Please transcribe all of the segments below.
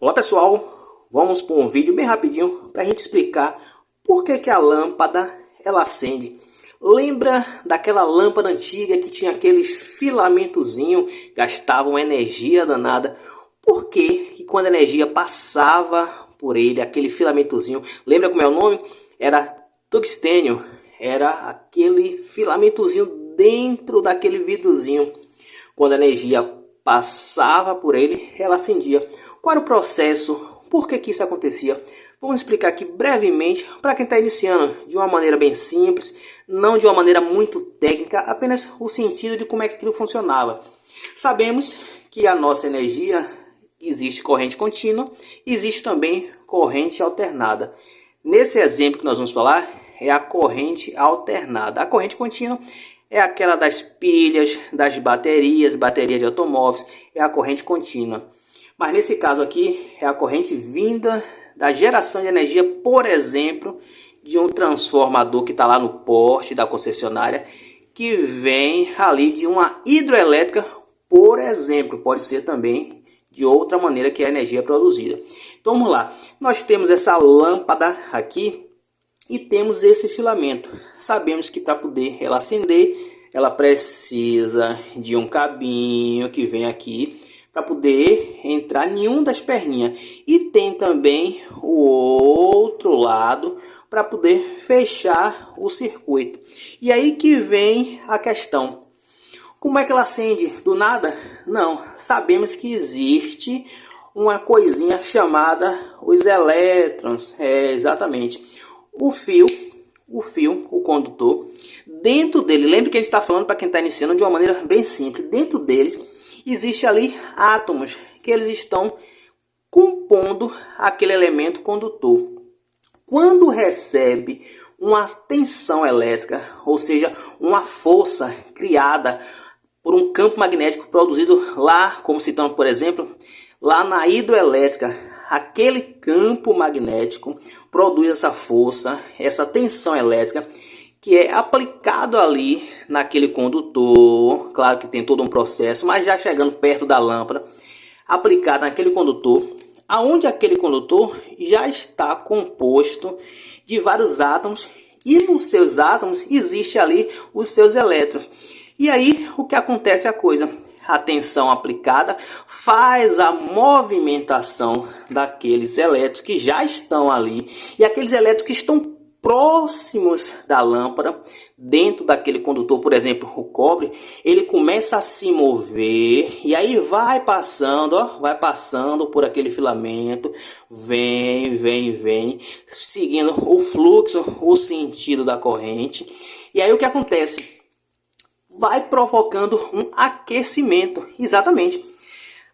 Olá pessoal, vamos para um vídeo bem rapidinho para a gente explicar por que a lâmpada ela acende. Lembra daquela lâmpada antiga que tinha aquele filamentozinho, gastava uma energia danada? Por que quando a energia passava por ele, aquele filamentozinho, lembra como é o nome? Era tungstênio, era aquele filamentozinho dentro daquele vidrozinho. Quando a energia passava por ele, ela acendia. Qual era o processo? Por que isso acontecia? Vamos explicar aqui brevemente para quem está iniciando, de uma maneira bem simples, não de uma maneira muito técnica, apenas o sentido de como é que aquilo funcionava. Sabemos que a nossa energia existe corrente contínua, existe também corrente alternada. Nesse exemplo que nós vamos falar é a corrente alternada. A corrente contínua é aquela das pilhas, das baterias de automóveis, é a corrente contínua. Mas nesse caso aqui é a corrente vinda da geração de energia, por exemplo, de um transformador que está lá no poste da concessionária, que vem ali de uma hidrelétrica, por exemplo, pode ser também de outra maneira que a energia é produzida. Então vamos lá, nós temos essa lâmpada aqui e temos esse filamento. Sabemos que para poder ela acender, ela precisa de um cabinho que vem aqui para poder entrar em uma das perninhas. E tem também o outro lado para poder fechar o circuito. E aí que vem a questão. Como é que ela acende? Do nada? Não. Sabemos que existe uma coisinha chamada os elétrons. Exatamente. O fio, o condutor, dentro dele, lembre que a gente está falando para quem está iniciando de uma maneira bem simples. Dentro deles existe ali átomos que eles estão compondo aquele elemento condutor. Quando recebe uma tensão elétrica, ou seja, uma força criada por um campo magnético produzido lá, como citamos por exemplo, lá na hidroelétrica, aquele campo magnético produz essa força, essa tensão elétrica, que é aplicado ali naquele condutor. Claro que tem todo um processo, mas já chegando perto da lâmpada, aplicado naquele condutor, aonde aquele condutor já está composto de vários átomos, e nos seus átomos existe ali os seus elétrons. E aí o que acontece é a coisa, a tensão aplicada faz a movimentação daqueles elétrons que já estão ali, e aqueles elétrons que estão próximos da lâmpada, dentro daquele condutor, por exemplo, o cobre, ele começa a se mover e aí vai passando, ó, vai passando por aquele filamento, vem, seguindo o fluxo, o sentido da corrente. E aí o que acontece? Vai provocando um aquecimento, exatamente.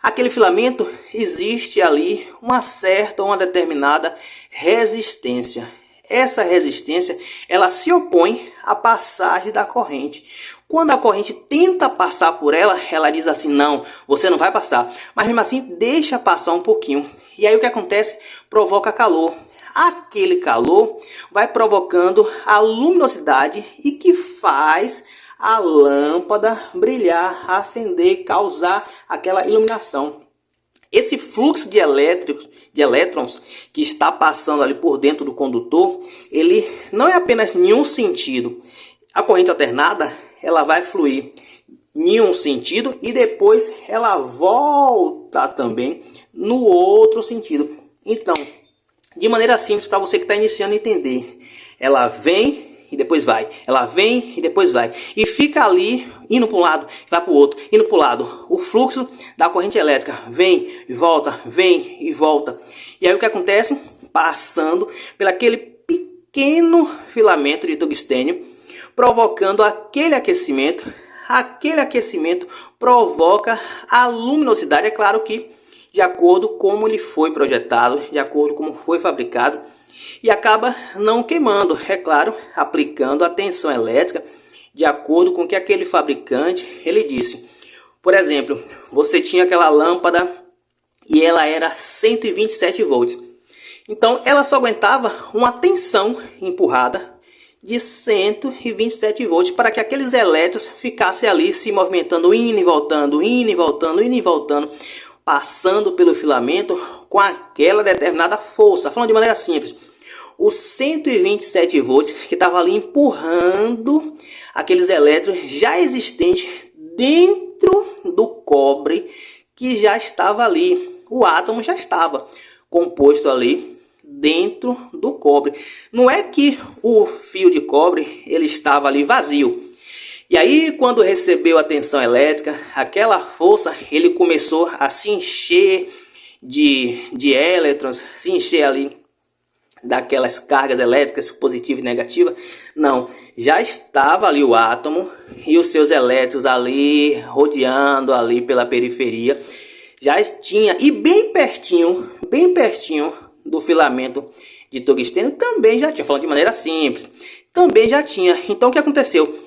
Aquele filamento existe ali uma determinada resistência. Essa resistência, ela se opõe à passagem da corrente. Quando a corrente tenta passar por ela, ela diz assim, não, você não vai passar. Mas mesmo assim, deixa passar um pouquinho. E aí o que acontece? Provoca calor. Aquele calor vai provocando a luminosidade e que faz a lâmpada brilhar, acender, causar aquela iluminação. Esse fluxo de elétrons que está passando ali por dentro do condutor, ele não é apenas em um sentido. A corrente alternada, ela vai fluir em um sentido e depois ela volta também no outro sentido. Então, de maneira simples, para você que está iniciando a entender, ela vem e depois vai, ela vem e depois vai, e fica ali indo para um lado, vai para o outro, indo para o lado. O fluxo da corrente elétrica vem e volta, vem e volta. E aí o que acontece? Passando por aquele pequeno filamento de tungstênio, provocando aquele aquecimento. Aquele aquecimento provoca a luminosidade, é claro que de acordo com como ele foi projetado, de acordo com como foi fabricado, e acaba não queimando, é claro, aplicando a tensão elétrica de acordo com o que aquele fabricante ele disse. Por exemplo, você tinha aquela lâmpada e ela era 127 volts. Então ela só aguentava uma tensão empurrada de 127 volts para que aqueles elétrons ficassem ali se movimentando, indo e voltando, passando pelo filamento, com aquela determinada força. Falando de maneira simples, o 127 volts que estava ali empurrando aqueles elétrons já existentes dentro do cobre que já estava ali. O átomo já estava composto ali dentro do cobre. Não é que o fio de cobre ele estava ali vazio. E aí, quando recebeu a tensão elétrica, aquela força, ele começou a se encher de elétrons, se encher ali daquelas cargas elétricas positiva e negativa. Não, já estava ali o átomo e os seus elétrons ali rodeando ali pela periferia. Já tinha, e bem pertinho do filamento de tungstênio também já tinha, falando de maneira simples, também já tinha. Então o que aconteceu?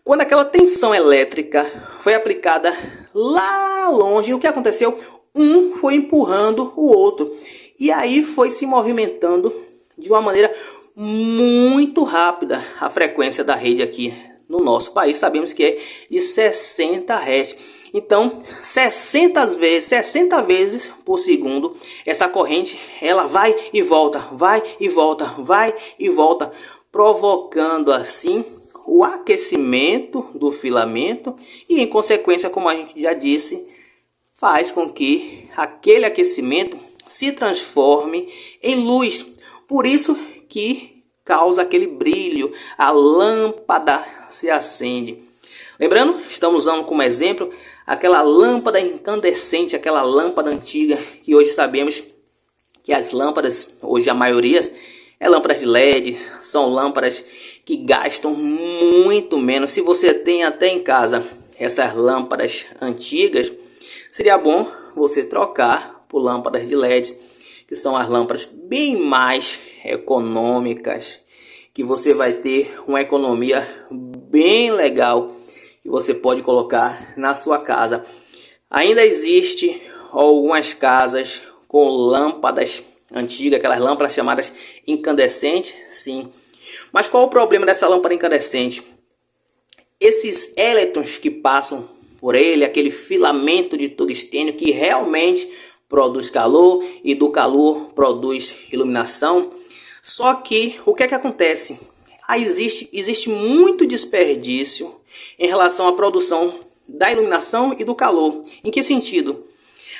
Quando aquela tensão elétrica foi aplicada lá longe, o que aconteceu? Um foi empurrando o outro. E aí foi se movimentando de uma maneira muito rápida a frequência da rede aqui no nosso país. Sabemos que é de 60 Hz. Então, 60 vezes por segundo, essa corrente ela vai e volta, vai e volta, vai e volta, provocando assim o aquecimento do filamento e, em consequência, como a gente já disse, faz com que aquele aquecimento se transforme em luz. Por isso que causa aquele brilho, a lâmpada se acende. Lembrando, estamos usando como exemplo aquela lâmpada incandescente, aquela lâmpada antiga, que hoje sabemos que as lâmpadas, hoje a maioria, é lâmpadas de LED, são lâmpadas que gastam muito menos. Se você tem até em casa essas lâmpadas antigas, seria bom você trocar por lâmpadas de LED, que são as lâmpadas bem mais econômicas, que você vai ter uma economia bem legal que você pode colocar na sua casa. Ainda existe algumas casas com lâmpadas antigas, aquelas lâmpadas chamadas incandescentes, sim. Mas qual o problema dessa lâmpada incandescente? Esses elétrons que passam por ele, aquele filamento de tungstênio que realmente produz calor e do calor produz iluminação. Só que o que é que acontece? Existe muito desperdício em relação à produção da iluminação e do calor. Em que sentido?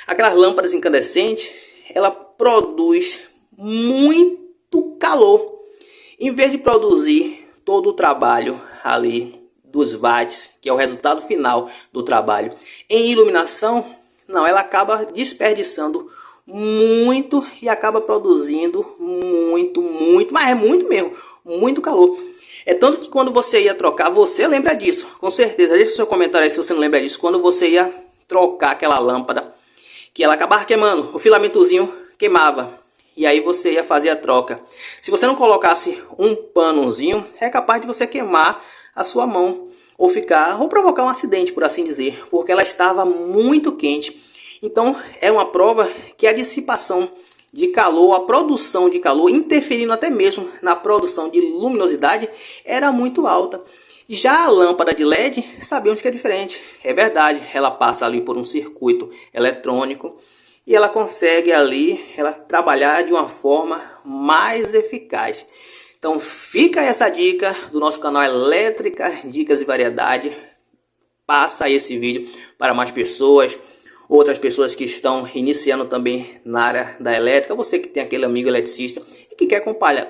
Aquelas lâmpadas incandescentes, ela produz muito calor. Em vez de produzir todo o trabalho ali dos watts, que é o resultado final do trabalho, em iluminação, não, ela acaba desperdiçando muito e acaba produzindo muito, mas é muito mesmo, muito calor. É tanto que quando você ia trocar, você lembra disso, com certeza. Deixa o seu comentário aí se você não lembra disso. Quando você ia trocar aquela lâmpada, que ela acabava queimando, o filamentozinho queimava. E aí você ia fazer a troca. Se você não colocasse um panozinho, é capaz de você queimar a sua mão. Ou provocar um acidente, por assim dizer. Porque ela estava muito quente. Então é uma prova que a dissipação de calor, a produção de calor, interferindo até mesmo na produção de luminosidade, era muito alta. Já a lâmpada de LED, sabemos que é diferente. É verdade, ela passa ali por um circuito eletrônico e ela consegue ali trabalhar de uma forma mais eficaz. Então fica essa dica do nosso canal Elétrica, Dicas e Variedade. Passa esse vídeo para mais pessoas, outras pessoas que estão iniciando também na área da elétrica. Você que tem aquele amigo eletricista e que quer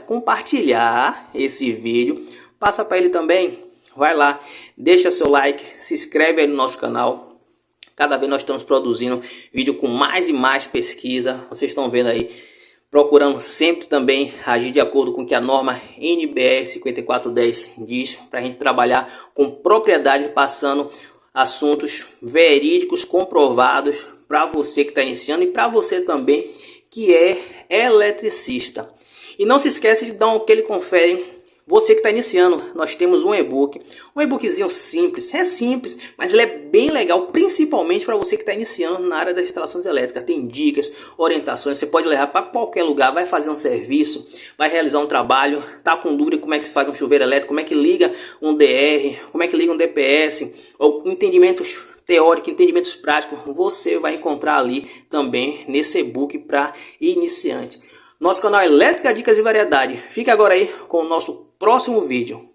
compartilhar esse vídeo, passa para ele também. Vai lá, deixa seu like, se inscreve aí no nosso canal. Cada vez nós estamos produzindo vídeo com mais e mais pesquisa. Vocês estão vendo aí, procurando sempre também agir de acordo com o que a norma NBR 5410 diz, para a gente trabalhar com propriedade, passando assuntos verídicos, comprovados para você que está iniciando e para você também que é eletricista. E não se esquece de dar aquele confere. Você que está iniciando, nós temos um e-bookzinho simples, é simples, mas ele é bem legal, principalmente para você que está iniciando na área das instalações elétricas. Tem dicas, orientações, você pode levar para qualquer lugar, vai fazer um serviço, vai realizar um trabalho, tá com dúvida como é que se faz um chuveiro elétrico, como é que liga um DR, como é que liga um DPS, ou entendimentos teórica, entendimentos práticos, você vai encontrar ali também nesse e-book para iniciante. Nosso canal é Elétrica, Dicas e Variedade. Fique agora aí com o nosso próximo vídeo.